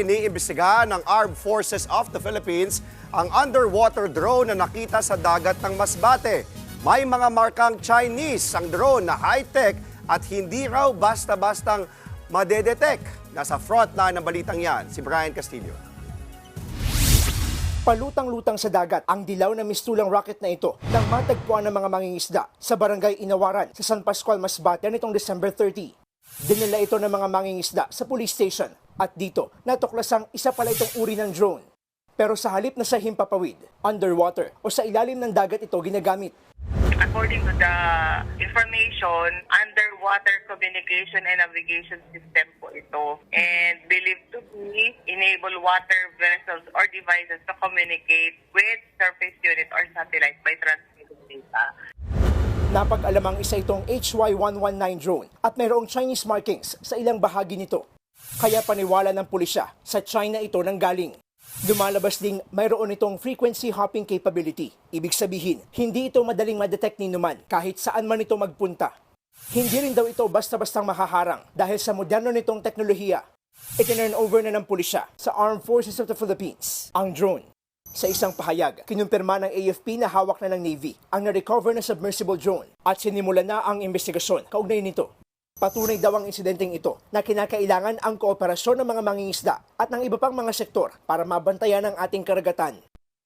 iniimbestigahan ng Armed Forces of the Philippines ang underwater drone na nakita sa dagat ng Masbate. May mga markang Chinese ang drone na high-tech at hindi raw basta-bastang madedetect. Nasa frontline ng balitang yan, si Brian Castillo. Palutang-lutang sa dagat ang dilaw na mistulang rocket na ito nang matagpuan ng mga mangingisda sa barangay Inawaran sa San Pascual, Masbate nitong December 30. Dinala ito ng mga mangingisda sa police station at dito natuklasang isa pala itong uri ng drone. Pero sa halip na sa himpapawid, underwater o sa ilalim ng dagat ito ginagamit. According to the information, underwater communication and navigation system po ito, and believed to be enable water vessels or devices to communicate with surface unit or satellite by transmitting data. Napag-alamang isa itong HY-119 drone at mayroong Chinese markings sa ilang bahagi nito. Kaya paniwala ng pulisya, sa China ito nanggaling. Lumalabas ding mayroon itong frequency hopping capability. Ibig sabihin, hindi ito madaling madetect ni numan kahit saan man ito magpunta. Hindi rin daw ito basta-bastang mahaharang dahil sa moderno nitong teknolohiya. Itinurn over na ng pulisya sa Armed Forces of the Philippines ang drone. Sa isang pahayag, kinumpirma ng AFP na hawak na ng Navy ang na-recover na submersible drone at sinimula na ang investigasyon kaugnay nito. Patunay daw ang insidenteng ito na kinakailangan ang kooperasyon ng mga mangingisda at ng iba pang mga sektor para mabantayan ang ating karagatan.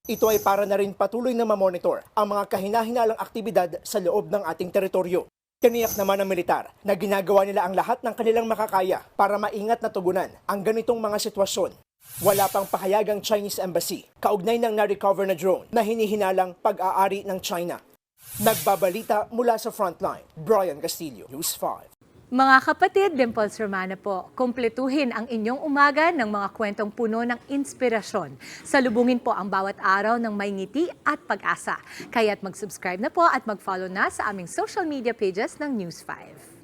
Ito ay para na rin patuloy na mamonitor ang mga kahinahinalang aktibidad sa loob ng ating teritoryo. Tiniyak naman ng militar na ginagawa nila ang lahat ng kanilang makakaya para maingat na tugunan ang ganitong mga sitwasyon. Wala pang pahayag ang Chinese Embassy kaugnay ng na-recover na drone na hinihinalang pag-aari ng China. Nagbabalita mula sa frontline, Brian Castillo, News 5. Mga kapatid, Dimples Romana po, kumpletuhin ang inyong umaga ng mga kwentong puno ng inspirasyon. Salubungin po ang bawat araw ng may ngiti at pag-asa. Kaya't mag-subscribe na po at mag-follow na sa aming social media pages ng News 5.